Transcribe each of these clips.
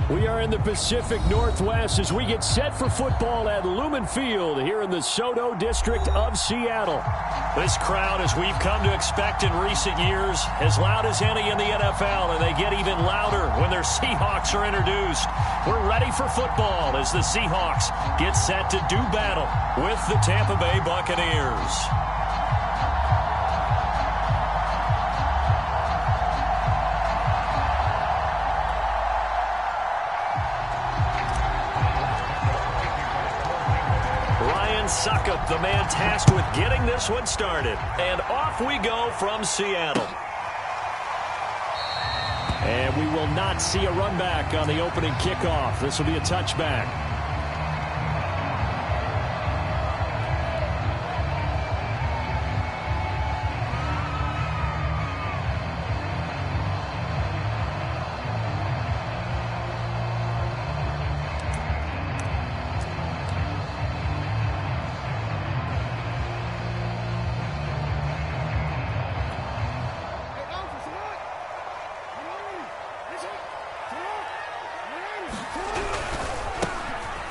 We are in the Pacific Northwest as we get set for football at Lumen Field here in the Soto District of Seattle. This crowd, as we've come to expect in recent years, as loud as any in the NFL, and they get even louder when their Seahawks are introduced. We're ready for football as the Seahawks get set to do battle with the Tampa Bay Buccaneers. Suckup, the man tasked with getting this one started. And off we go from Seattle. And we will not see a run back on the opening kickoff. This will be a touchback.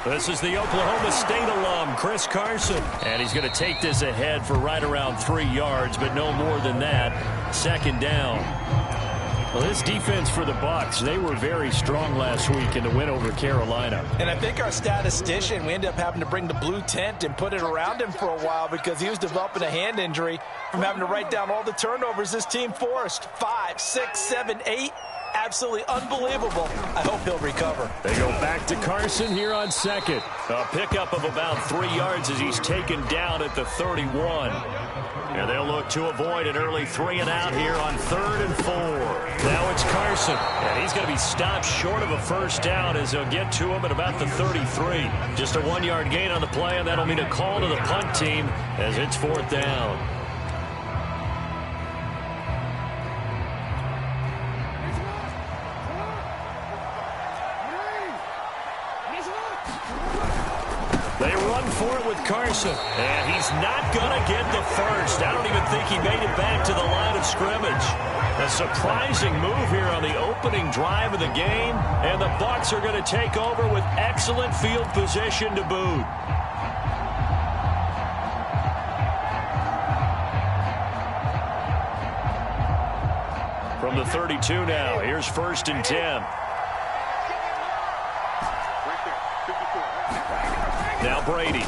This is the Oklahoma State alum, Chris Carson. And he's going to take this ahead for right around 3 yards, but no more than that. Second down. Well, this defense for the Bucs, they were very strong last week in the win over Carolina. And I think our statistician, we ended up having to bring the blue tent and put it around him for a while because he was developing a hand injury from having to write down all the turnovers this team forced. 5, 6, 7, 8. Absolutely unbelievable. I hope he'll recover. They go back to Carson here on second. A pickup of about 3 yards as he's taken down at the 31. And they'll look to avoid an early 3-and-out here on 3rd and 4. Now it's Carson. And he's going to be stopped short of a first down as they'll get to him at about the 33. Just a 1-yard gain on the play, and that'll mean a call to the punt team as it's 4th down. They run for it with Carson, and he's not going to get the first. I don't even think he made it back to the line of scrimmage. A surprising move here on the opening drive of the game, and the Bucs are going to take over with excellent field position to boot. From the 32 now, here's 1st and 10. Now Brady.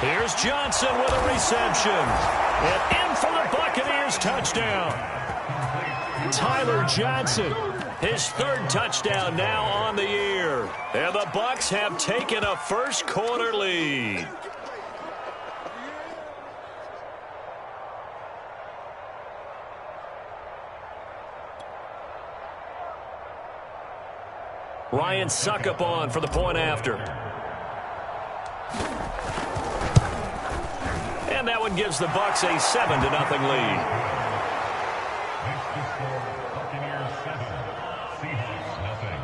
Here's Johnson with a reception. And in for the Buccaneers touchdown. Tyler Johnson, his 3rd touchdown now on the year. And the Bucs have taken a first-quarter lead. Ryan Suckup on for the point after. And that one gives the Bucs a 7-0 lead. Buccaneers 7, Seahawks nothing.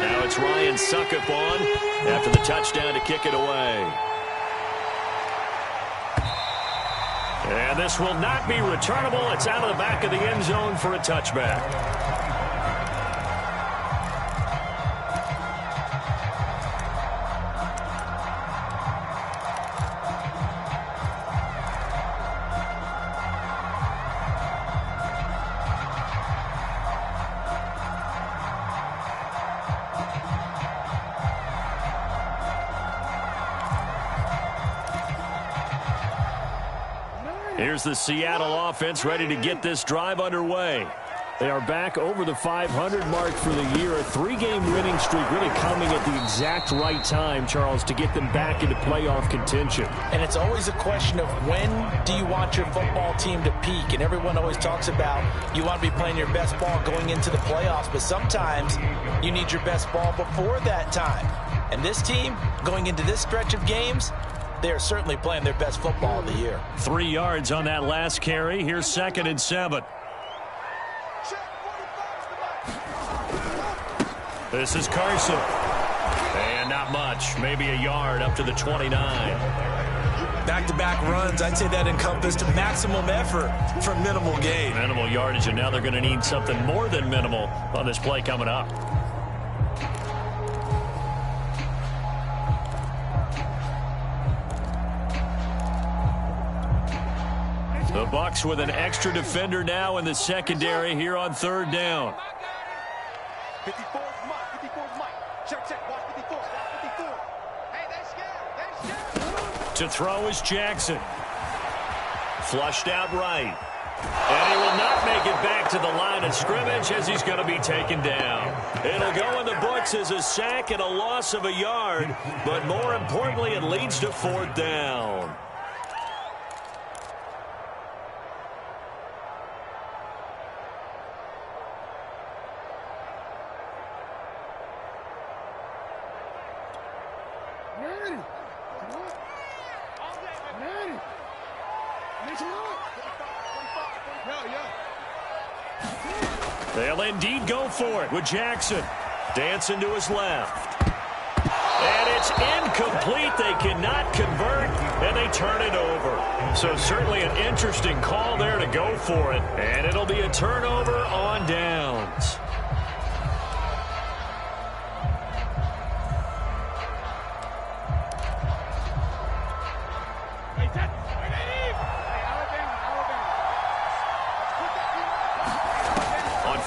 Now it's Ryan Suckup on after the touchdown to kick it away. And this will not be returnable. It's out of the back of the end zone for a touchback. Here's the Seattle offense ready to get this drive underway. They are back over the 500 mark for the year. A 3-game winning streak really coming at the exact right time, Charles, to get them back into playoff contention. And it's always a question of when do you want your football team to peak? And everyone always talks about you want to be playing your best ball going into the playoffs, but sometimes you need your best ball before that time. And this team, going into this stretch of games, they are certainly playing their best football of the year. 3 yards on that last carry. Here's 2nd and 7. This is Carson. And not much. Maybe a yard up to the 29. Back-to-back runs, I'd say that encompassed maximum effort for minimal gain. Minimal yardage, and now they're going to need something more than minimal on this play coming up. The Bucs with an extra defender now in the secondary here on third down. 54 is Mike. 54 is Mike. Check. Watch 54. That's 54. Hey, they're scared. To throw is Jackson. Flushed out right. And he will not make it back to the line of scrimmage as he's going to be taken down. It'll go in the books as a sack and a loss of a yard, but more importantly, it leads to fourth down. They'll indeed go for it with Jackson. Dancing to his left. And it's incomplete. They cannot convert, and they turn it over. So certainly an interesting call there to go for it. And it'll be a turnover on downs.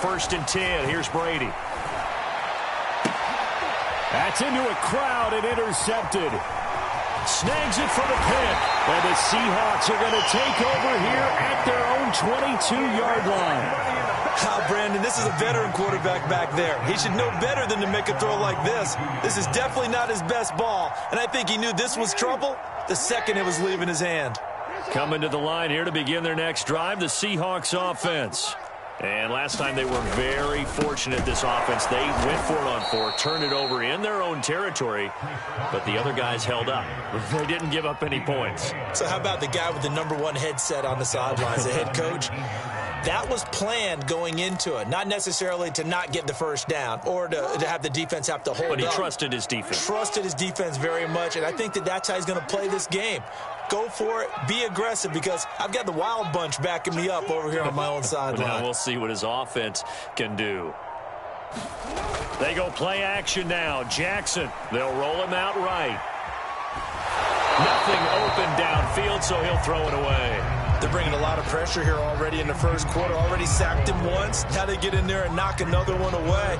First and 10. Here's Brady. That's into a crowd and intercepted. Snags it for the pick. And the Seahawks are going to take over here at their own 22-yard line. Brandon, this is a veteran quarterback back there. He should know better than to make a throw like this. This is definitely not his best ball. And I think he knew this was trouble the second it was leaving his hand. Coming to the line here to begin their next drive, the Seahawks offense. And last time they were very fortunate, this offense. They went for it on fourth, turned it over in their own territory, but the other guys held up. They didn't give up any points. So how about the guy with the #1 headset on the sidelines, the head coach? That was planned going into it, not necessarily to not get the first down or to have the defense have to hold up. But he trusted his defense. Trusted his defense very much, and I think that's how he's going to play this game. Go for it. Be aggressive, because I've got the wild bunch backing me up over here on my own sideline. Now we'll see what his offense can do. They go play action now. Jackson, they'll roll him out right. Nothing open downfield, so he'll throw it away. They're bringing a lot of pressure here already in the first quarter. Already sacked him once. Now they get in there and knock another one away.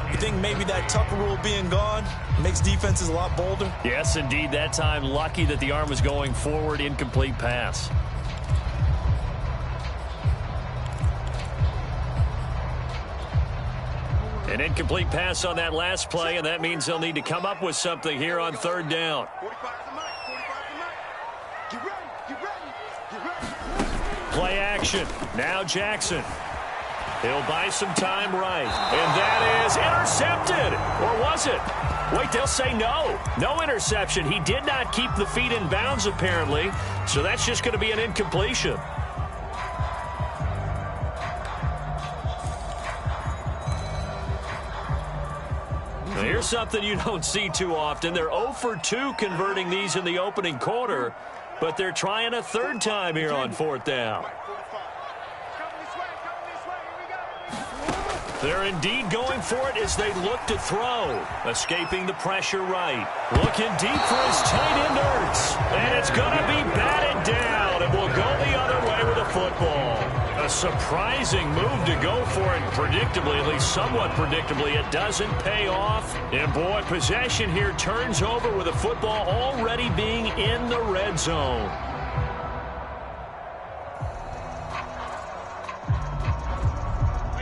You think maybe that Tucker rule being gone makes defenses a lot bolder? Yes, indeed. That time, lucky that the arm was going forward. Incomplete pass. An incomplete pass on that last play, and that means they'll need to come up with something here on third down. 45 is Mike. 45 is Mike. Get ready. Play action. Now Jackson. He'll buy some time right. And that is intercepted. Or was it? Wait, they'll say no. No interception. He did not keep the feet in bounds, apparently. So that's just going to be an incompletion. Now, here's something you don't see too often. They're 0 for 2 converting these in the opening quarter, but they're trying a third time here on fourth down. They're indeed going for it as they look to throw. Escaping the pressure right. Looking deep for his tight end Ertz. And it's going to be batted down. And will go the other way with a football. A surprising move to go for it predictably, at least somewhat predictably. It doesn't pay off. And boy, possession here turns over with a football already being in the red zone.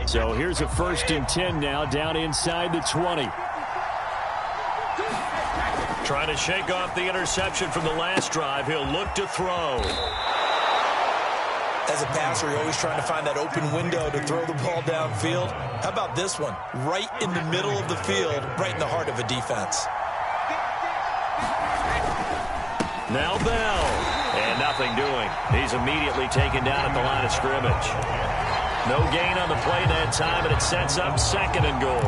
So here's a 1st and 10 now, down inside the 20. Trying to shake off the interception from the last drive. He'll look to throw. As a passer, you're always trying to find that open window to throw the ball downfield. How about this one? Right in the middle of the field, right in the heart of a defense. Now Bell. And nothing doing. He's immediately taken down at the line of scrimmage. No gain on the play that time, and it sets up 2nd and goal.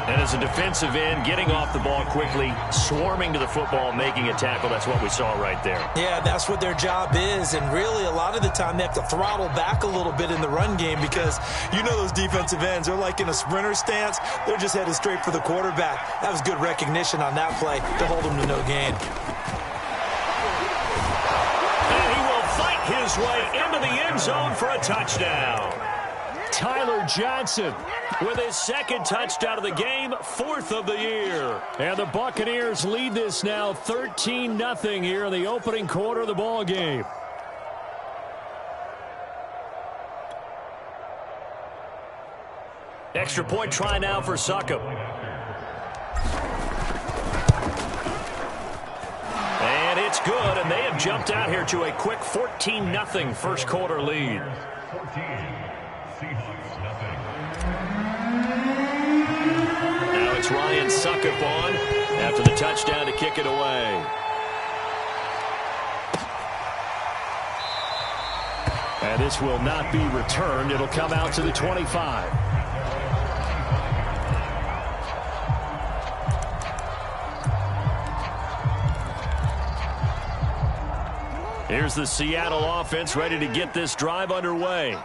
And as a defensive end, getting off the ball quickly, swarming to the football, making a tackle, that's what we saw right there. Yeah, that's what their job is. And really, a lot of the time, they have to throttle back a little bit in the run game because you know those defensive ends, they're like in a sprinter stance. They're just headed straight for the quarterback. That was good recognition on that play to hold them to no gain. And he will fight his way into the end zone for a touchdown. Tyler Johnson with his second touchdown of the game, 4th of the year. And the Buccaneers lead this now 13-0 here in the opening quarter of the ball game. Extra point try now for Succop. And it's good, and they have jumped out here to a quick 14-0 first quarter lead. 14, Seahawks, nothing. Now it's Ryan Succop on after the touchdown to kick it away. And this will not be returned. It'll come out to the 25. Here's the Seattle offense ready to get this drive underway.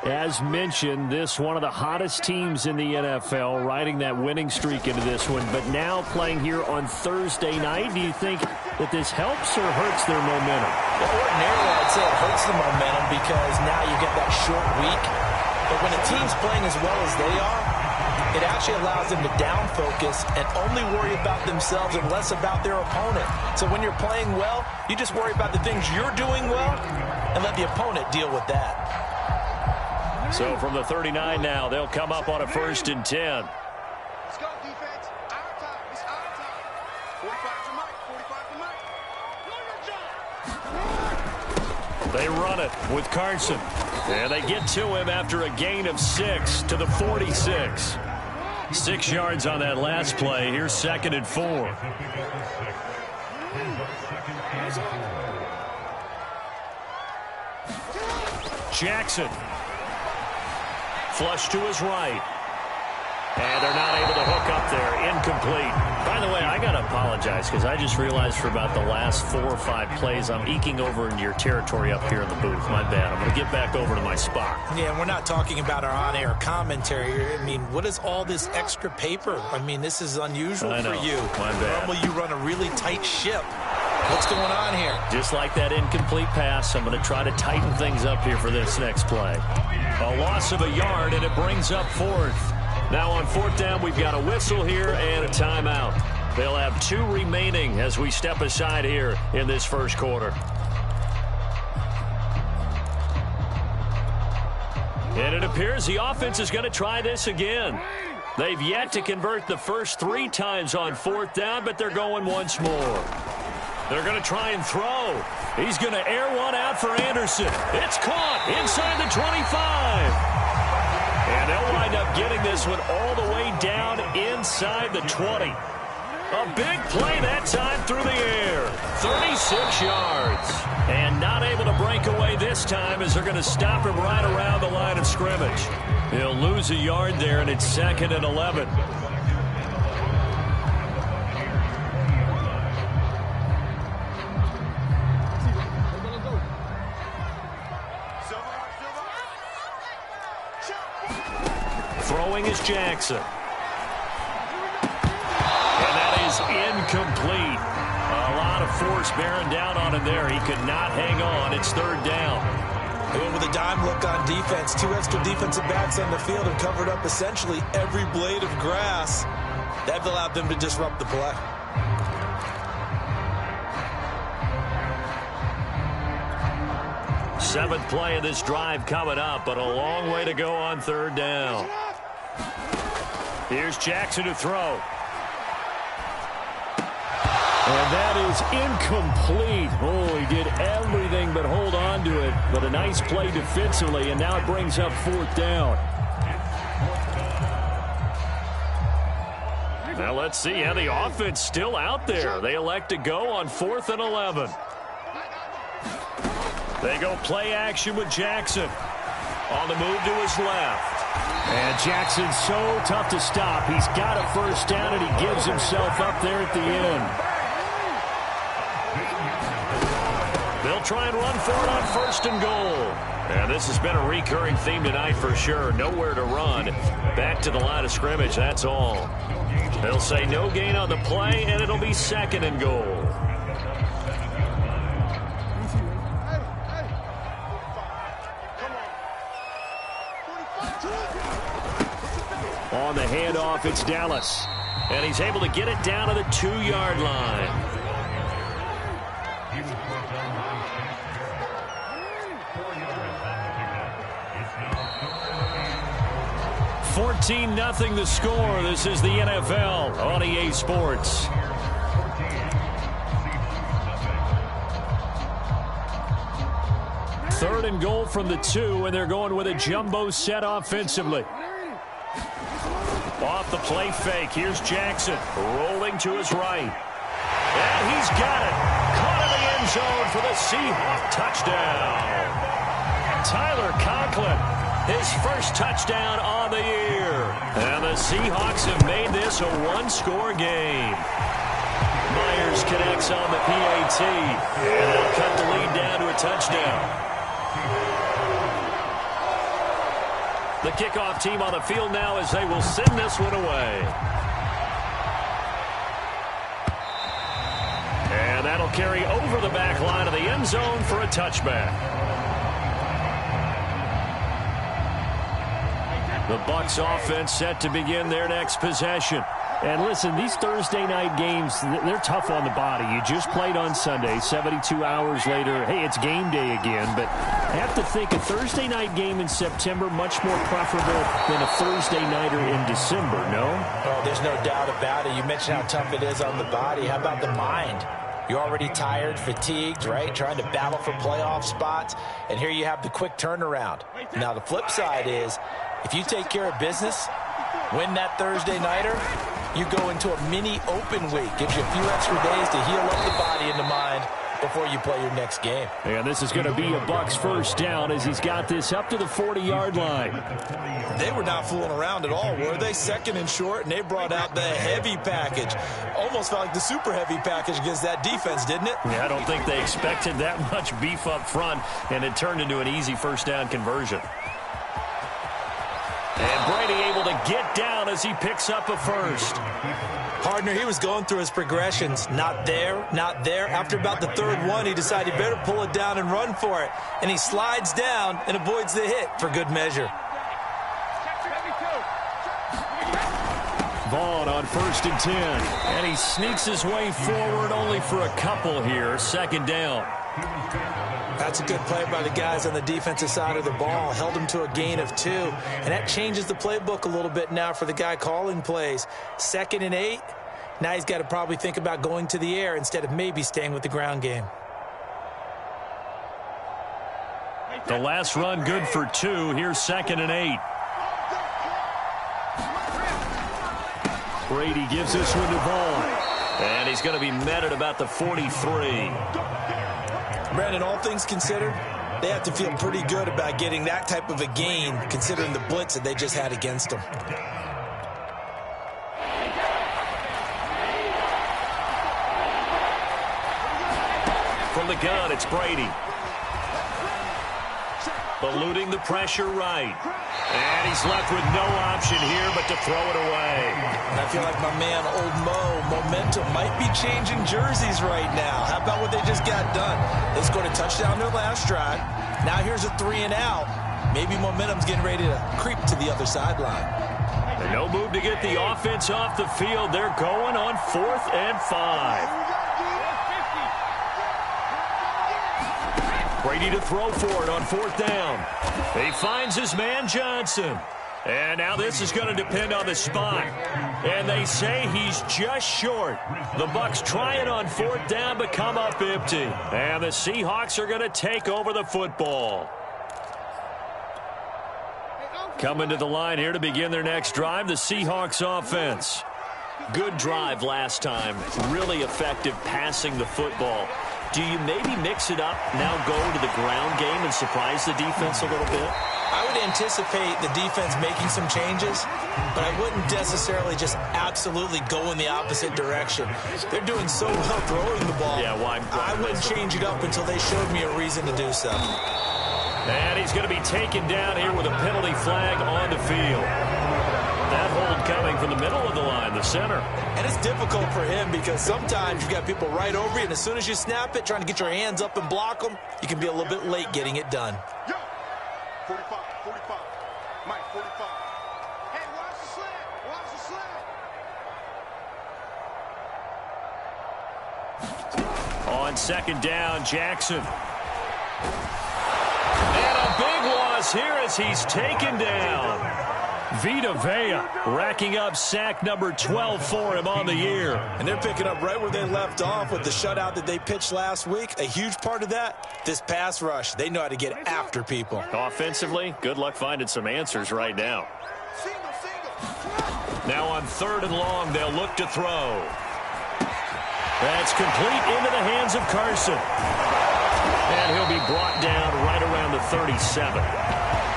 As mentioned, this one of the hottest teams in the NFL, riding that winning streak into this one, but now playing here on Thursday night. Do you think that this helps or hurts their momentum? Well, ordinarily, I'd say it hurts the momentum because now you get that short week. But when a team's playing as well as they are, it actually allows them to down focus and only worry about themselves and less about their opponent. So when you're playing well, you just worry about the things you're doing well and let the opponent deal with that. So from the 39 now, they'll come up on a 1st and 10. Let's go, defense. Our time. It's our time. 45 to Mike. 45 to Mike. They run it with Carson. And they get to him after a gain of 6 to the 46. 6 yards on that last play. Here's 2nd and 4. Jackson. Flush to his right. And they're not able to hook up there. Incomplete. By the way, I got to apologize because I just realized for about the last 4 or 5 plays, I'm eking over into your territory up here in the booth. My bad. I'm going to get back over to my spot. Yeah, we're not talking about our on-air commentary. I mean, what is all this extra paper? I mean, this is unusual for you. My bad. Normally you run a really tight ship. What's going on here? Just like that incomplete pass, I'm going to try to tighten things up here for this next play. A loss of a yard, and it brings up 4th. Now on 4th down, we've got a whistle here and a timeout. They'll have 2 remaining as we step aside here in this first quarter. And it appears the offense is going to try this again. They've yet to convert the first 3 times on 4th down, but they're going once more. They're going to try and throw. He's going to air one out for Anderson. It's caught inside the 25. And they'll wind up getting this one all the way down inside the 20. A big play that time through the air. 36 yards. And not able to break away this time as they're going to stop him right around the line of scrimmage. He'll lose a yard there, and it's 2nd and 11. Throwing is Jackson. And that is incomplete. A lot of force bearing down on him there. He could not hang on. It's 3rd down. They went with a dime look on defense. 2 extra defensive backs on the field and covered up essentially every blade of grass. That allowed them to disrupt the play. Seventh play of this drive coming up, but a long way to go on 3rd down. Here's Jackson to throw. And that is incomplete. Oh, he did everything but hold on to it. But a nice play defensively, and now it brings up 4th down. Now let's see how the offense still out there. They elect to go on 4th and 11. They go play action with Jackson. On the move to his left. And Jackson's so tough to stop. He's got a first down, and he gives himself up there at the end. They'll try and run for it on 1st and goal. And this has been a recurring theme tonight for sure. Nowhere to run. Back to the line of scrimmage, that's all. They'll say no gain on the play, and it'll be 2nd and goal. On the handoff, it's Dallas. And he's able to get it down to the 2-yard line. 14-0 the score. This is the NFL on EA Sports. Third and goal from the 2, and they're going with a jumbo set offensively. Off the play fake. Here's Jackson rolling to his right. And he's got it. Caught in the end zone for the Seahawks touchdown. Tyler Conklin, his first touchdown on the year. And the Seahawks have made this a one-score game. Myers connects on the PAT. And they'll cut the lead down to a touchdown. The kickoff team on the field now as they will send this one away. And that'll carry over the back line of the end zone for a touchback. The Bucs offense set to begin their next possession. And listen, these Thursday night games, they're tough on the body. You just played on Sunday, 72 hours later. Hey, it's game day again. But I have to think a Thursday night game in September much more preferable than a Thursday nighter in December, no? Oh, there's no doubt about it. You mentioned how tough it is on the body. How about the mind? You're already tired, fatigued, right? Trying to battle for playoff spots. And here you have the quick turnaround. Now, the flip side is, if you take care of business, win that Thursday nighter, you go into a mini open week. Gives you a few extra days to heal up the body and the mind before you play your next game. And this is going to be a Bucs first down as he's got this up to the 40-yard line. They were not fooling around at all, were they? 2nd and short, and they brought out the heavy package. Almost felt like the super heavy package against that defense, didn't it? Yeah, I don't think they expected that much beef up front, and it turned into an easy first down conversion. And Brady able to get down as he picks up a first. Partner, he was going through his progressions. Not there, not there. After about the 3rd one, he decided he better pull it down and run for it. And he slides down and avoids the hit for good measure. Vaughn on 1st and 10. And he sneaks his way forward only for a couple here. 2nd down. That's a good play by the guys on the defensive side of the ball. Held him to a gain of 2. And that changes the playbook a little bit now for the guy calling plays. 2nd and 8. Now he's got to probably think about going to the air instead of maybe staying with the ground game. The last run good for 2. Here's 2nd and 8. Brady gives this one to Vaughn. And he's going to be met at about the 43. Brandon, all things considered, they have to feel pretty good about getting that type of a gain, considering the blitz that they just had against them. From the gun, it's Brady. Eluding the pressure right. And he's left with no option here but to throw it away. I feel like my man, Old Mo, momentum might be changing jerseys right now. How about what they just got done? They scored a touchdown their last drive. Now here's a 3 and out. Maybe momentum's getting ready to creep to the other sideline. And no move to get the offense off the field. They're going on 4th and 5. Brady to throw for it on 4th down. He finds his man Johnson. And now this is going to depend on the spot. And they say he's just short. The Bucs try it on 4th down but come up empty. And the Seahawks are going to take over the football. Coming to the line here to begin their next drive, the Seahawks offense. Good drive last time. Really effective passing the football. Do you maybe mix it up, now go to the ground game and surprise the defense a little bit? I would anticipate the defense making some changes, but I wouldn't necessarily just absolutely go in the opposite direction. They're doing so well throwing the ball. Yeah, why I wouldn't change it up until they showed me a reason to do so. And he's going to be taken down here with a penalty flag on the field. That hold coming from the middle of the line, the center. And it's difficult for him because sometimes you've got people right over you, and as soon as you snap it, trying to get your hands up and block them, you can be a little bit late getting it done. 45, 45. Mike, 45. Hey, watch the slant. Watch the slant. On second down, Jackson. And a big loss here as he's taken down. Vita Vea racking up sack number 12 for him on the year. And they're picking up right where they left off with the shutout that they pitched last week. A huge part of that, this pass rush. They know how to get after people. Offensively, good luck finding some answers right now. Now on 3rd and long, they'll look to throw. That's complete into the hands of Carson. And he'll be brought down right around the 37.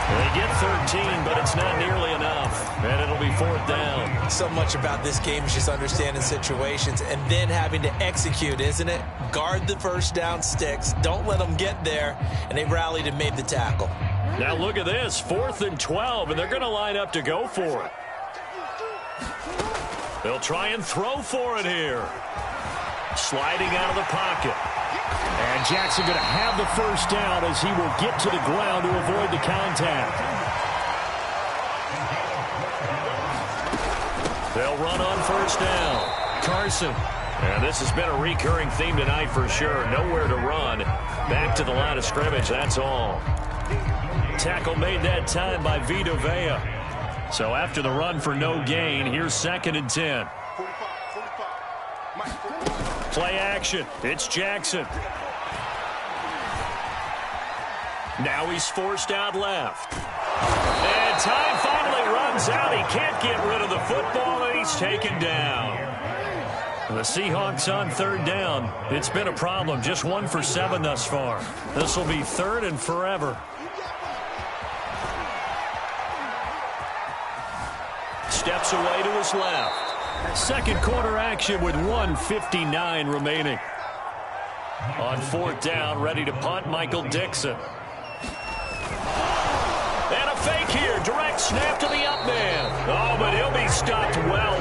They get 13, but it's not nearly enough. And it'll be 4th down. So much about this game is just understanding situations and then having to execute, isn't it? Guard the first down sticks. Don't let them get there. And they rallied and made the tackle. Now look at this. 4th and 12, and they're going to line up to go for it. They'll try and throw for it here. Sliding out of the pocket. And Jackson going to have the first down as he will get to the ground to avoid the contact. They'll run on 1st down. Carson. And this has been a recurring theme tonight for sure. Nowhere to run. Back to the line of scrimmage, that's all. Tackle made that time by Vita Vea. So after the run for no gain, here's 2nd and 10. 45. Play action. It's Jackson. Now he's forced out left. And time finally runs out. He can't get rid of the football, and he's taken down. The Seahawks on 3rd down. It's been a problem. Just 1 for 7 thus far. This will be 3rd and forever. Steps away to his left. Second quarter action with 1:59 remaining. On 4th down, ready to punt, Michael Dixon. And a fake here. Direct snap to the up man. Oh, but he'll be stopped well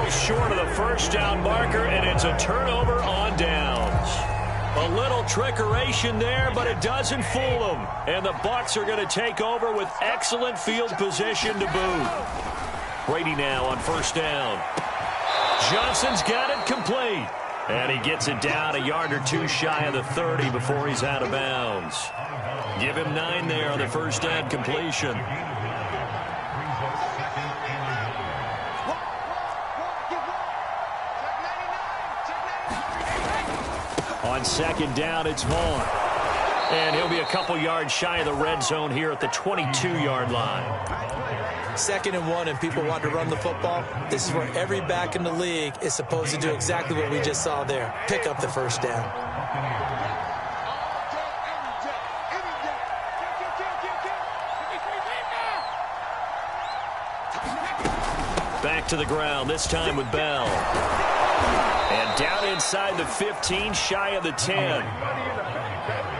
short of the first down marker, and it's a turnover on downs. A little trickeration there, but it doesn't fool them. And the Bucs are going to take over with excellent field position to boot. Brady now on 1st down. Johnson's got it complete. And he gets it down a yard or 2 shy of the 30 before he's out of bounds. Give him 9 there on the first down completion. On 2nd down, it's Vaughn. And he'll be a couple yards shy of the red zone here at the 22-yard line. 2nd and 1, and people want to run the football. This is where every back in the league is supposed to do exactly what we just saw there. Pick up the first down. Back to the ground, this time with Bell. And down inside the 15, shy of the 10.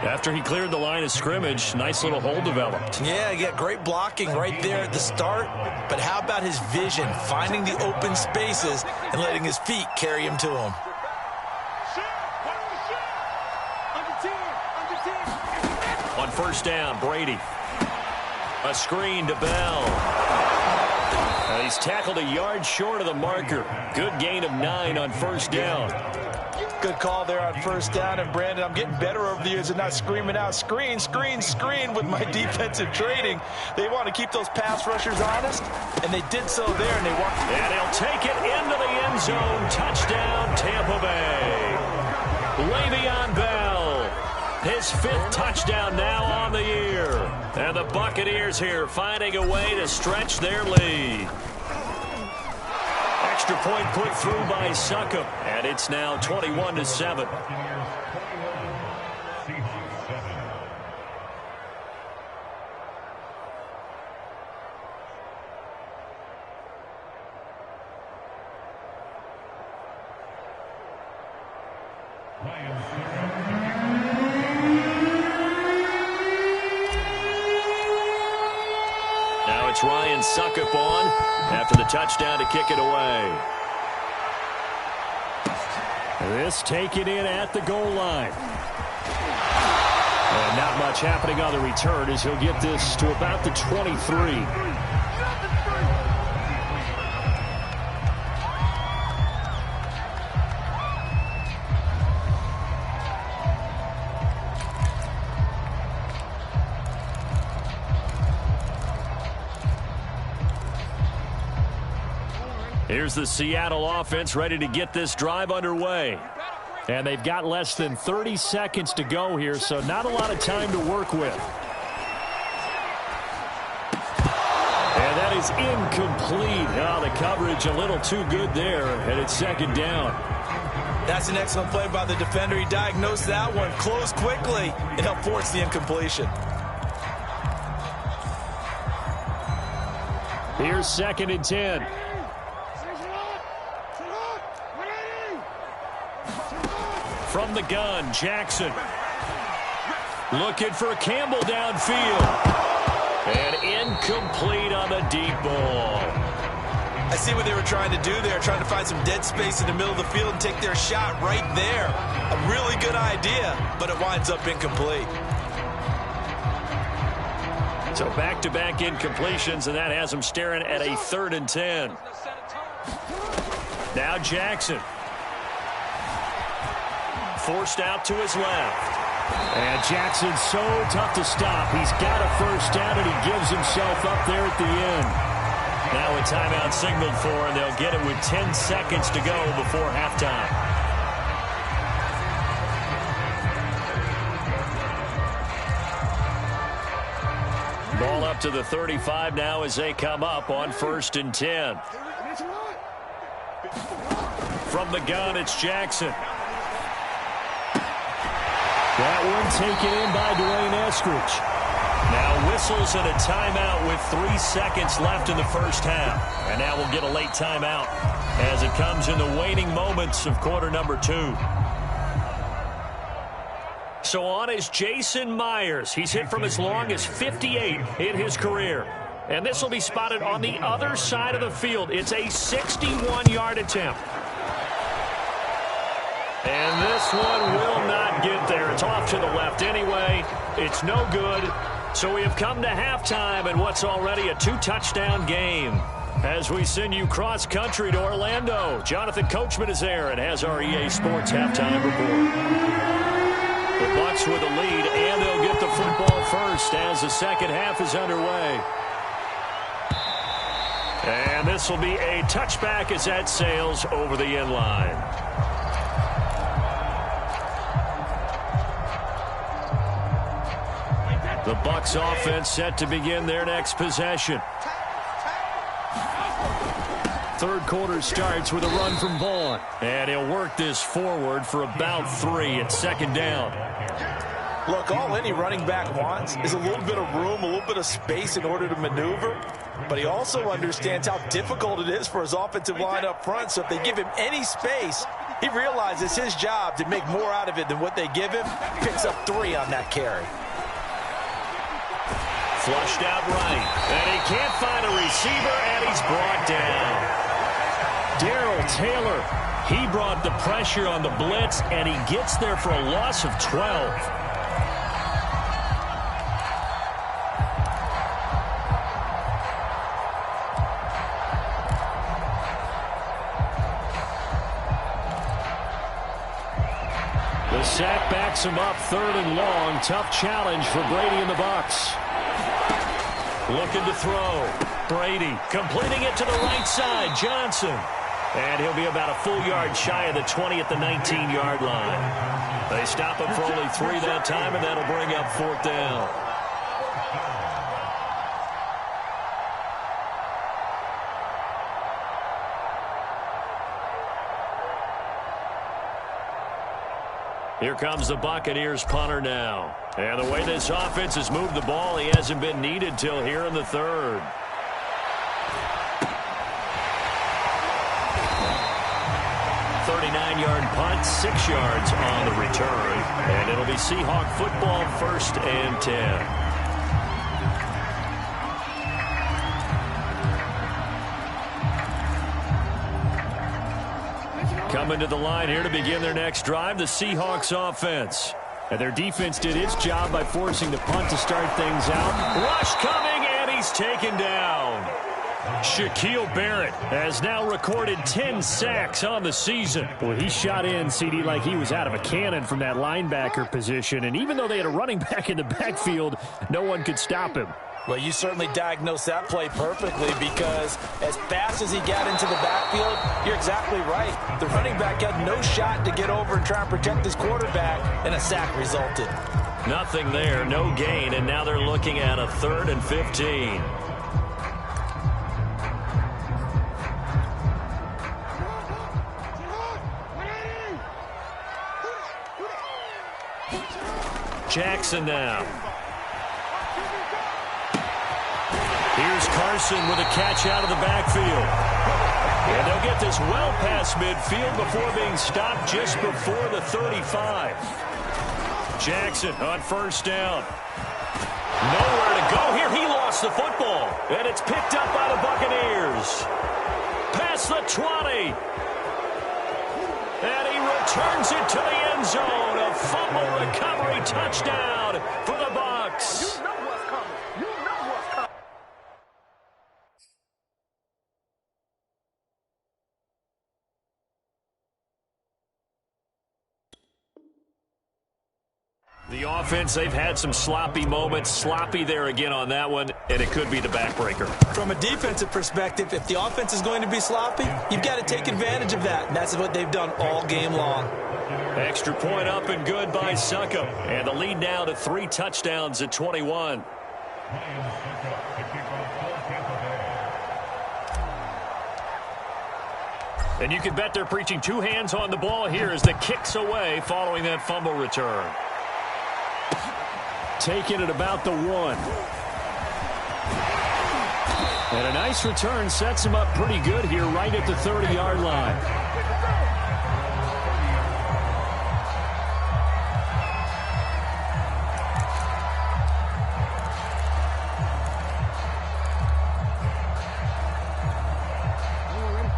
After he cleared the line of scrimmage, nice little hole developed. Yeah, he got great blocking right there at the start. But how about his vision, finding the open spaces and letting his feet carry him to them? On 1st down, Brady. A screen to Bell. He's tackled a yard short of the marker. Good gain of 9 on 1st down. Good call there on 1st down. And, Brandon, I'm getting better over the years at not screaming out, screen, screen, screen with my defensive training. They want to keep those pass rushers honest, and they did so there. And he'll take it into the end zone. Touchdown, Tampa Bay. Le'Veon Bell, his 5th touchdown now on the year. And the Buccaneers here finding a way to stretch their lead. Extra point put through by Succop, and it's now 21-7. Now it's Ryan Suckup on after the touchdown to kick it away. This taken in at the goal line. And not much happening on the return as he'll get this to about the 23. Here's the Seattle offense ready to get this drive underway. And they've got less than 30 seconds to go here, so not a lot of time to work with. And that is incomplete. Oh, the coverage a little too good there, and it's second down. That's an excellent play by the defender. He diagnosed that one, closed quickly, and helped force the incompletion. Here's 2nd and 10. From the gun, Jackson. Looking for Campbell downfield. And incomplete on the deep ball. I see what they were trying to do there, trying to find some dead space in the middle of the field and take their shot right there. A really good idea, but it winds up incomplete. So back-to-back incompletions, and that has them staring at a 3rd and 10. Now Jackson. Forced out to his left. And Jackson's so tough to stop. He's got a first down, and he gives himself up there at the end. Now a timeout signaled for, and they'll get it with 10 seconds to go before halftime. Ball up to the 35 now as they come up on 1st and 10. From the gun, it's Jackson. That one taken in by Dwayne Eskridge. Now whistles and a timeout with 3 seconds left in the first half. And now we'll get a late timeout as it comes in the waning moments of quarter number 2. So on is Jason Myers. He's hit from as long as 58 in his career. And this will be spotted on the other side of the field. It's a 61-yard attempt. And this one will not get there. It's off to the left anyway. It's no good. So we have come to halftime in what's already a 2-touchdown game. As we send you cross-country to Orlando, Jonathan Coachman is there and has our EA Sports halftime report. The Bucs with a lead, and they'll get the football first as the second half is underway. And this will be a touchback as that sails over the end line. The Bucs offense set to begin their next possession. Third quarter starts with a run from Vaughn. And he'll work this forward for about 3 at second down. Look, all any running back wants is a little bit of room, a little bit of space in order to maneuver. But he also understands how difficult it is for his offensive line up front. So if they give him any space, he realizes his job to make more out of it than what they give him. Picks up 3 on that carry. Flushed out right. And he can't find a receiver, and he's brought down. Darrell Taylor, he brought the pressure on the blitz, and he gets there for a loss of 12. The sack backs him up 3rd and long. Tough challenge for Brady and the Bucs. Looking to throw. Brady completing it to the right side. Johnson. And he'll be about a full yard shy of the 20 at the 19-yard line. They stop him for only 3 that time, and that'll bring up 4th down. Here comes the Buccaneers punter now. And the way this offense has moved the ball, he hasn't been needed till here in the 3rd. 29-yard punt, 6 yards on the return. And it'll be Seahawk football, 1st and 10. Coming to the line here to begin their next drive, the Seahawks offense. And their defense did its job by forcing the punt to start things out. Rush coming, and he's taken down. Shaquille Barrett has now recorded 10 sacks on the season. Well, he shot in, CD, like he was out of a cannon from that linebacker position. And even though they had a running back in the backfield, no one could stop him. Well, you certainly diagnosed that play perfectly, because as fast as he got into the backfield, you're exactly right. The running back had no shot to get over and try and protect his quarterback, and a sack resulted. Nothing there, no gain, and now they're looking at a 3rd and 15. Jackson now. Here's Carson with a catch out of the backfield. And they'll get this well past midfield before being stopped just before the 35. Jackson on 1st down. Nowhere to go here. He lost the football. And it's picked up by the Buccaneers. Past the 20. And he returns it to the end zone. A fumble recovery touchdown for the Bucs. The offense, they've had some sloppy moments. Sloppy there again on that one, and it could be the backbreaker. From a defensive perspective, if the offense is going to be sloppy, you've got to take advantage of that, and that's what they've done all game long. Extra point up and good by Succop. And the lead now to 3 touchdowns at 21. And you can bet they're preaching 2 hands on the ball here as the kick's away following that fumble return. Taking it about the 1. And a nice return sets him up pretty good here right at the 30-yard line.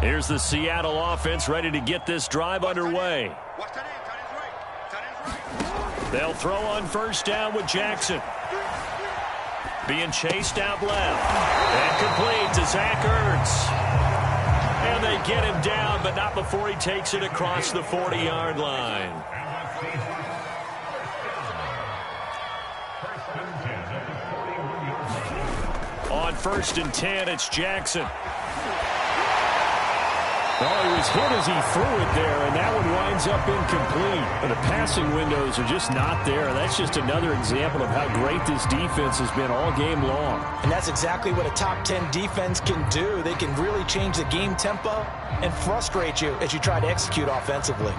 Here's the Seattle offense ready to get this drive underway. They'll throw on 1st down with Jackson. Being chased out left. And complete to Zach Ertz. And they get him down, but not before he takes it across the 40-yard line. On 1st and 10, it's Jackson. Oh, he was hit as he threw it there, and that one winds up incomplete. And the passing windows are just not there. That's just another example of how great this defense has been all game long. And that's exactly what a top 10 defense can do. They can really change the game tempo and frustrate you as you try to execute offensively.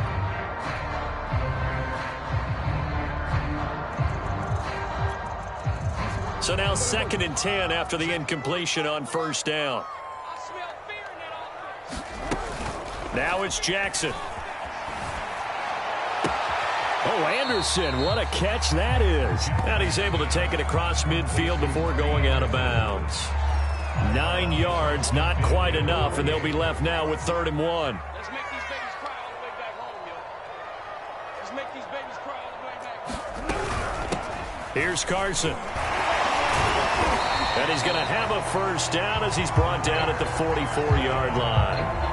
So now 2nd and 10 after the incompletion on 1st down. Now it's Jackson. Oh, Anderson, what a catch that is. And he's able to take it across midfield before going out of bounds. 9 yards, not quite enough, and they'll be left now with 3rd and 1. Let's make these babies cry all the way back home, yo. Let's make these babies cry all the way back home. Here's Carson. And he's going to have a 1st down as he's brought down at the 44-yard line.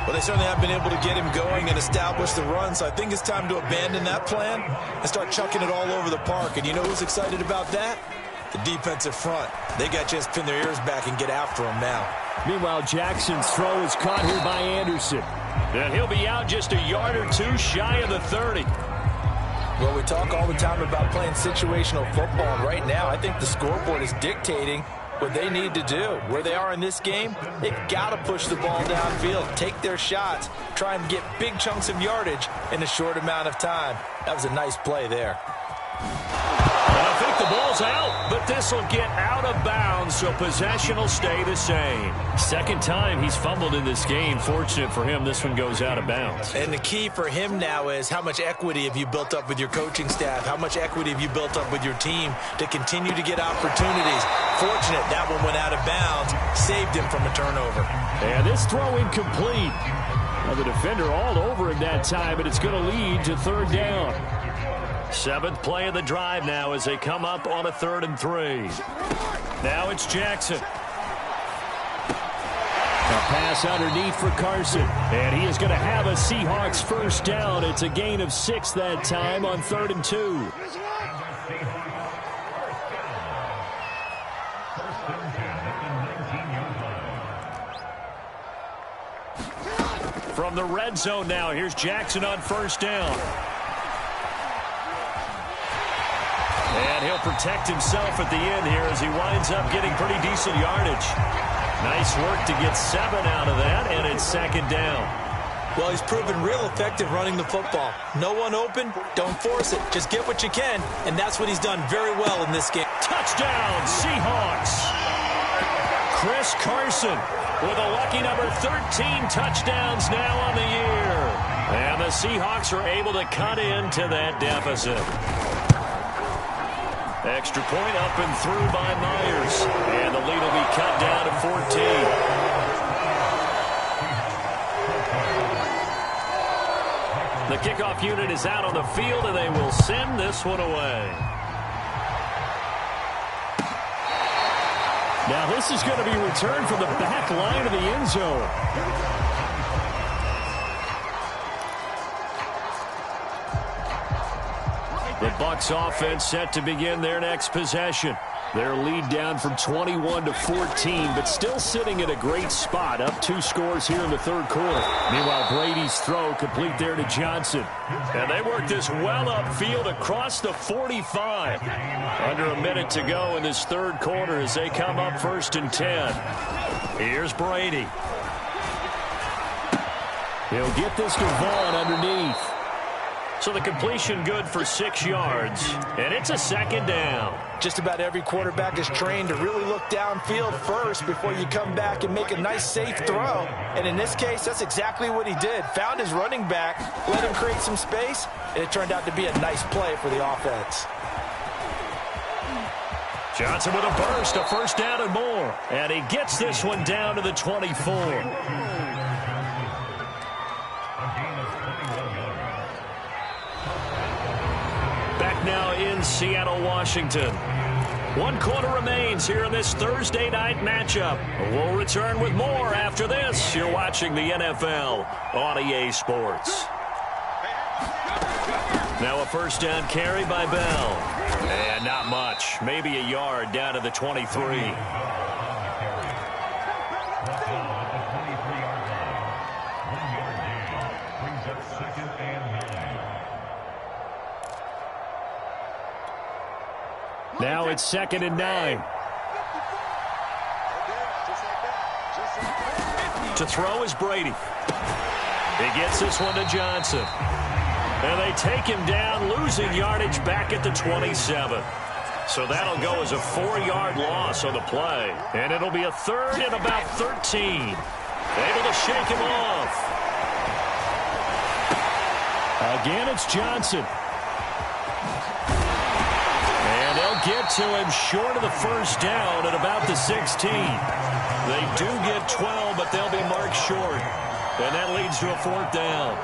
Well, they certainly have been able to get him going and establish the run, so I think it's time to abandon that plan and start chucking it all over the park. And you know who's excited about that? The defensive front. They got a chance to pin their ears back and get after him now. Meanwhile, Jackson's throw is caught here by Anderson. And he'll be out just a yard or 2 shy of the 30. Well, we talk all the time about playing situational football, and right now I think the scoreboard is dictating what they need to do. Where they are in this game, they've got to push the ball downfield, take their shots, try and get big chunks of yardage in a short amount of time. That was a nice play there. I think the ball's out, but this will get out of bounds, so possession will stay the same. Second time he's fumbled in this game. Fortunate for him, this one goes out of bounds. And the key for him now is how much equity have you built up with your coaching staff? How much equity have you built up with your team to continue to get opportunities? Fortunate that one went out of bounds, saved him from a turnover. And this throw incomplete. Well, the defender all over him that time, but it's going to lead to third down. Seventh play of the drive now as they come up on a 3rd and 3. Now it's Jackson. A pass underneath for Carson. And he is going to have a Seahawks first down. It's a gain of 6 that time on 3rd and 2. From the red zone now, here's Jackson on first down. And he'll protect himself at the end here as he winds up getting pretty decent yardage. Nice work to get 7 out of that, and it's second down. Well, he's proven real effective running the football. No one open, don't force it. Just get what you can, and that's what he's done very well in this game. Touchdown, Seahawks. Chris Carson with a lucky number 13 touchdowns now on the year. And the Seahawks are able to cut into that deficit. Extra point up and through by Myers. And the lead will be cut down to 14. The kickoff unit is out on the field, and they will send this one away. Now this is going to be returned from the back line of the end zone. The Bucs offense set to begin their next possession. Their lead down from 21 to 14, but still sitting at a great spot. Up 2 scores here in the third quarter. Meanwhile, Brady's throw complete there to Johnson. And they work this well upfield across the 45. Under a minute to go in this third quarter as they come up 1st and 10. Here's Brady. He'll get this to Vaughn underneath. So the completion good for 6 yards, and it's a second down. Just about every quarterback is trained to really look downfield first before you come back and make a nice, safe throw. And in this case, that's exactly what he did. Found his running back, let him create some space, and it turned out to be a nice play for the offense. Johnson with a burst, a first down and more. And he gets this one down to the 24. Now in Seattle, Washington. 1 quarter remains here in this Thursday night matchup. We'll return with more after this. You're watching the NFL on EA Sports. Now a first down carry by Bell. And not much. Maybe a yard down to the 23. Now it's 2nd and 9. To throw is Brady. He gets this one to Johnson. And they take him down, losing yardage back at the 27. So that'll go as a 4-yard loss on the play. And it'll be a 3rd and about 13. Able to shake him off. Again, it's Johnson. Get to him short of the first down at about the 16. They do get 12, but they'll be marked short. And that leads to a 4th down.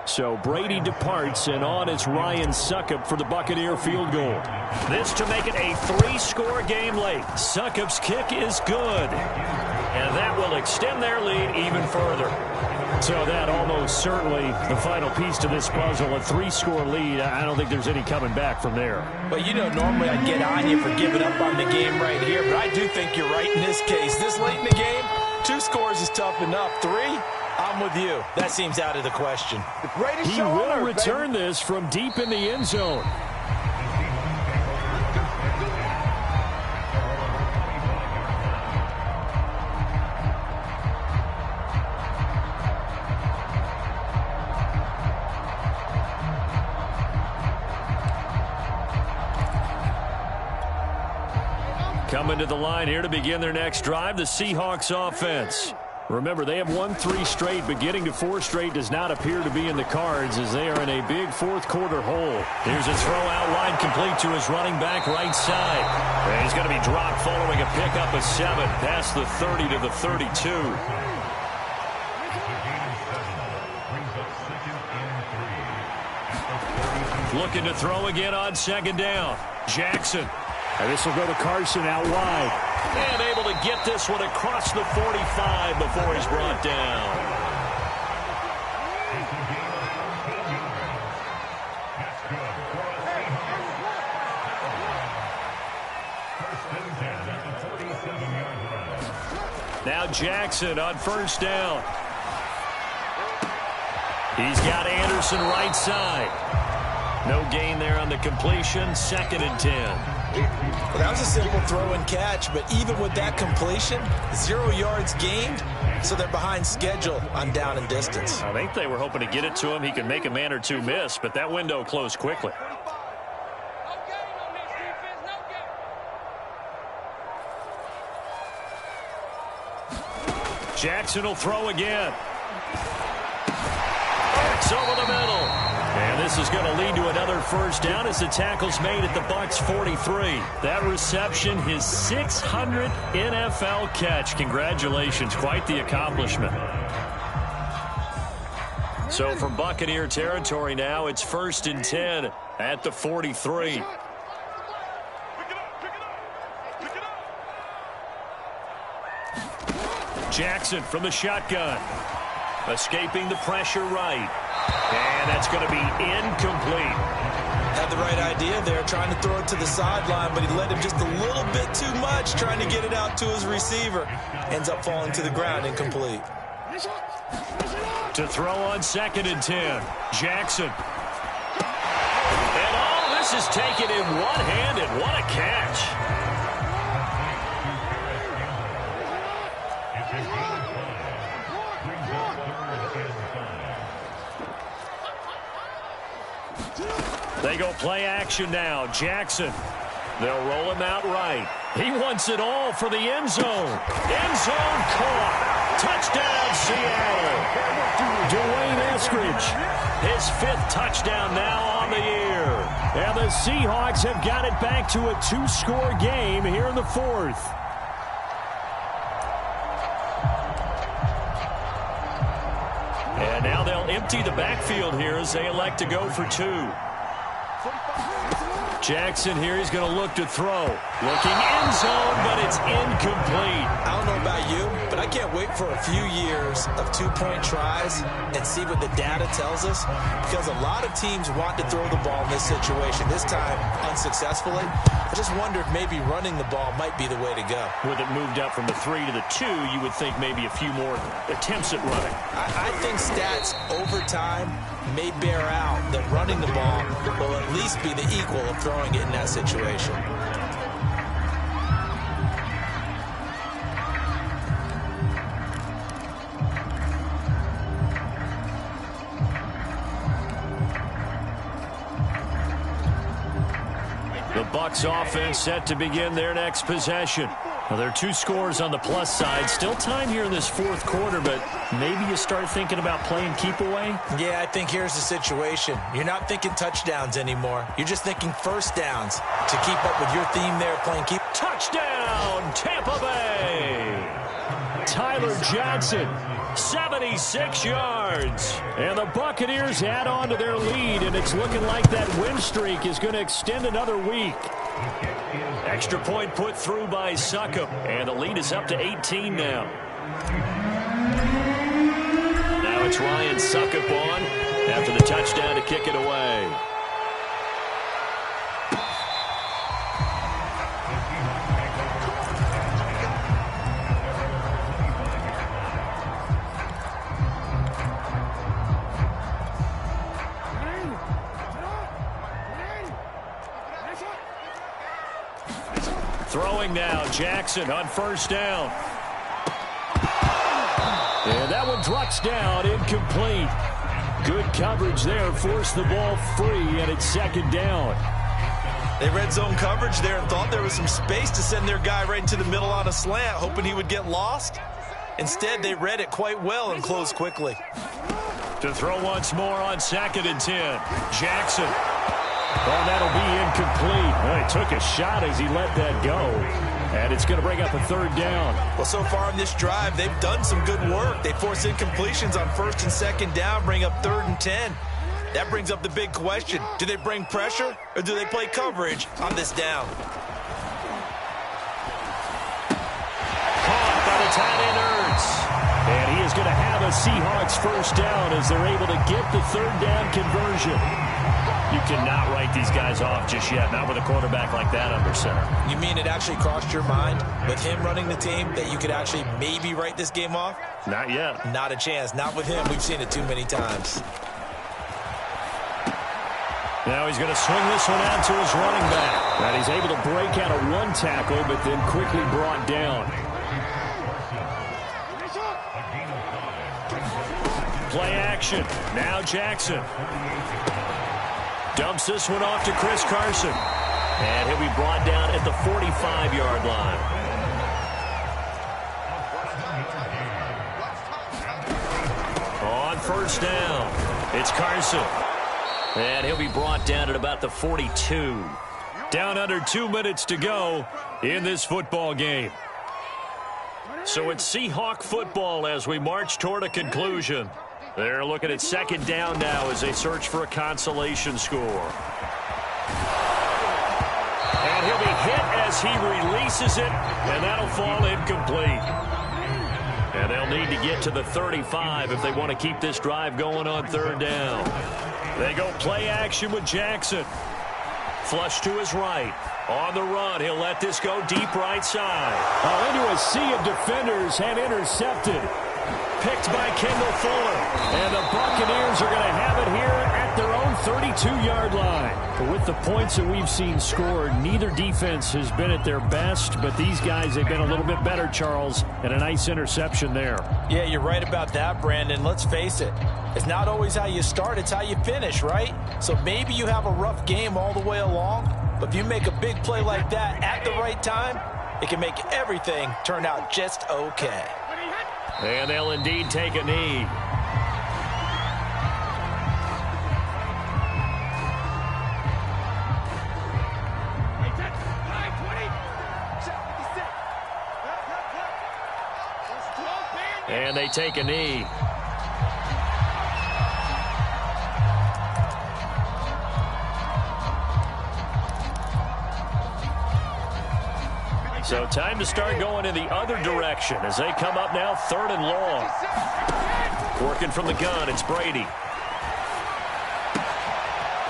So Brady departs, and on is Ryan Succop for the Buccaneer field goal. This to make it a 3-score game late. Succop's kick is good. And that will extend their lead even further. So that almost certainly the final piece to this puzzle, a 3-score lead. I don't think there's any coming back from there. Well, you know, normally I'd get on you for giving up on the game right here, but I do think you're right in this case. This late in the game, 2 scores is tough enough. 3, I'm with you. That seems out of the question. He will return this from deep in the end zone. Coming to the line here to begin their next drive, the Seahawks offense. Remember, they have won 3 straight, but getting to 4 straight does not appear to be in the cards as they are in a big fourth-quarter hole. Here's a throw out wide, complete to his running back right side. And he's going to be dropped following a pickup of 7 past the 30 to the 32. Looking to throw again on second down. Jackson. And this will go to Carson out wide. And able to get this one across the 45 before he's brought down. Now Jackson on first down. He's got Anderson right side. No gain there on the completion. 2nd and 10. Well, that was a simple throw and catch, but even with that completion, 0 yards gained, so they're behind schedule on down and distance. I think they were hoping to get it to him. He could make a man or two miss, but that window closed quickly. Jackson will throw again. Backs over the middle. And this is going to lead to another first down as the tackle's made at the Bucs 43. That reception, his 600th NFL catch. Congratulations. Quite the accomplishment. So from Buccaneer territory now, it's 1st and 10 at the 43. Jackson from the shotgun. Escaping the pressure right. And that's going to be incomplete. Had the right idea there, trying to throw it to the sideline, but he led him just a little bit too much, trying to get it out to his receiver. Ends up falling to the ground, incomplete. To throw on 2nd and 10, Jackson. And all this is taken in one-handed. What a catch. They go play action now. Jackson. They'll roll him out right. He wants it all for the end zone. End zone caught. Touchdown, Seattle. Dwayne Eskridge. His 5th touchdown now on the year. And the Seahawks have got it back to a 2-score game here in the 4th. And now they'll empty the backfield here as they elect to go for 2. Jackson here, he's going to look to throw. Looking end zone, but it's incomplete. I don't know about you, but I can't wait for a few years of 2-point tries and see what the data tells us, because a lot of teams want to throw the ball in this situation, this time unsuccessfully. I just wonder if maybe running the ball might be the way to go. With it moved up from the 3 to the 2, you would think maybe a few more attempts at running. I think stats over time may bear out that running the ball will at least be the equal of throwing it in that situation. The Bucs offense set to begin their next possession. Well, there are 2 scores on the plus side. Still time here in this 4th quarter, but maybe you start thinking about playing keep away? Yeah, I think here's the situation. You're not thinking touchdowns anymore. You're just thinking first downs to keep up with your theme there, playing keep. Touchdown, Tampa Bay! Tyler Johnson, 76 yards. And the Buccaneers add on to their lead, and it's looking like that win streak is going to extend another week. Extra point put through by Succop, and the lead is up to 18 now. Now it's Ryan Succop on after the touchdown to kick it away. Throwing now, Jackson on first down. And that one drops down, incomplete. Good coverage there, forced the ball free, and it's second down. They red zone coverage there and thought there was some space to send their guy right into the middle on a slant, hoping he would get lost. Instead, they read it quite well and closed quickly. To throw once more on 2nd and 10. Jackson. Oh, that'll be incomplete. Well, he took a shot as he let that go. And it's going to bring up a 3rd down. Well, so far on this drive, they've done some good work. They force incompletions on 1st and 2nd down, bring up 3rd and 10. That brings up the big question. Do they bring pressure or do they play coverage on this down? Caught by the tight end Ertz. And he is going to have a Seahawks 1st down as they're able to get the 3rd down conversion. You cannot write these guys off just yet, not with a quarterback like that under center. You mean it actually crossed your mind with him running the team that you could actually maybe write this game off? Not yet. Not a chance. Not with him. We've seen it too many times. Now he's going to swing this one out to his running back. And he's able to break out of one tackle, but then quickly brought down. Play action. Now Jackson. Dumps this one off to Chris Carson. And he'll be brought down at the 45-yard line. On 1st down, it's Carson. And he'll be brought down at about the 42. Down under 2 minutes to go in this football game. So it's Seahawk football as we march toward a conclusion. They're looking at 2nd down now as they search for a consolation score. And he'll be hit as he releases it, and that'll fall incomplete. And they'll need to get to the 35 if they want to keep this drive going on 3rd down. They go play action with Jackson. Flush to his right. On the run, he'll let this go deep right side. Into a sea of defenders and intercepted. Picked by Kendall Fuller. And the Buccaneers are going to have it here at their own 32-yard line. But with the points that we've seen scored, neither defense has been at their best, but these guys have been a little bit better, Charles, and a nice interception there. Yeah, you're right about that, Brandon. Let's face it. It's not always how you start, it's how you finish, right? So maybe you have a rough game all the way along, but if you make a big play like that at the right time, it can make everything turn out just okay. And they'll indeed take a knee. And they take a knee. So time to start going in the other direction as they come up now 3rd and long. Working from the gun, it's Brady.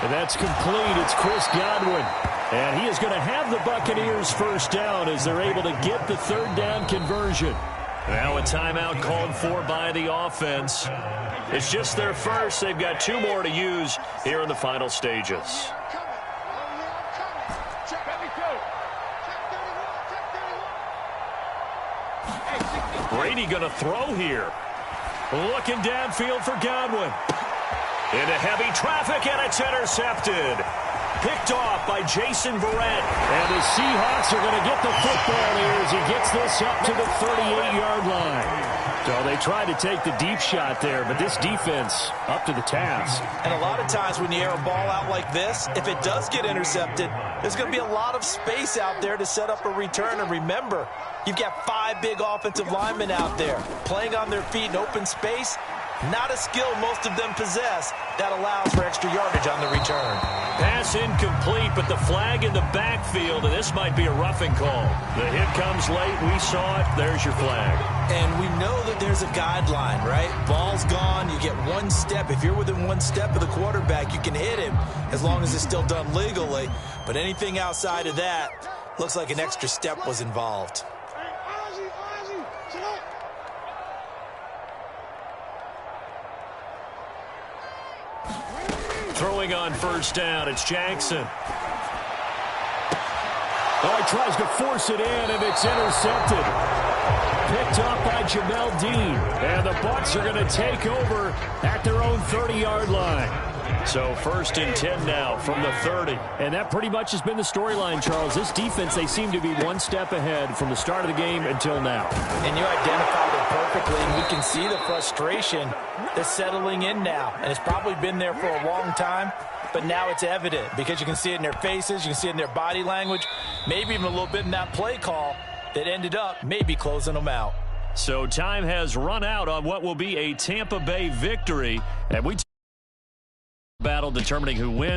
And that's complete. It's Chris Godwin. And he is going to have the Buccaneers 1st down as they're able to get the 3rd down conversion. Now a timeout called for by the offense. It's just their first. They've got 2 more to use here in the final stages. Brady going to throw here. Looking downfield for Godwin. Into heavy traffic, and it's intercepted. Picked off by Jason Verrett. And the Seahawks are going to get the football here as he gets this up to the 38-yard line. So they tried to take the deep shot there, but this defense up to the task. And a lot of times when you air a ball out like this, if it does get intercepted, there's going to be a lot of space out there to set up a return. And remember, you've got 5 big offensive linemen out there playing on their feet in open space. Not a skill most of them possess that allows for extra yardage on the return. Pass incomplete, but the flag in the backfield, and this might be a roughing call. The hit comes late. We saw it. There's your flag. And we know that there's a guideline, right? Ball's gone. You get 1 step. If you're within 1 step of the quarterback, you can hit him as long as it's still done legally. But anything outside of that looks like an extra step was involved. Throwing on 1st down, it's Jackson. Oh, he tries to force it in, and it's intercepted. Picked off by Jamel Dean. And the Bucs are going to take over at their own 30-yard line. So 1st and 10 now from the 30. And that pretty much has been the storyline, Charles. This defense, they seem to be one step ahead from the start of the game until now. And you identified it perfectly, and we can see the frustration that's settling in now. And it's probably been there for a long time, but now it's evident because you can see it in their faces, you can see it in their body language, maybe even a little bit in that play call that ended up maybe closing them out. So time has run out on what will be a Tampa Bay victory. And we battle determining who wins.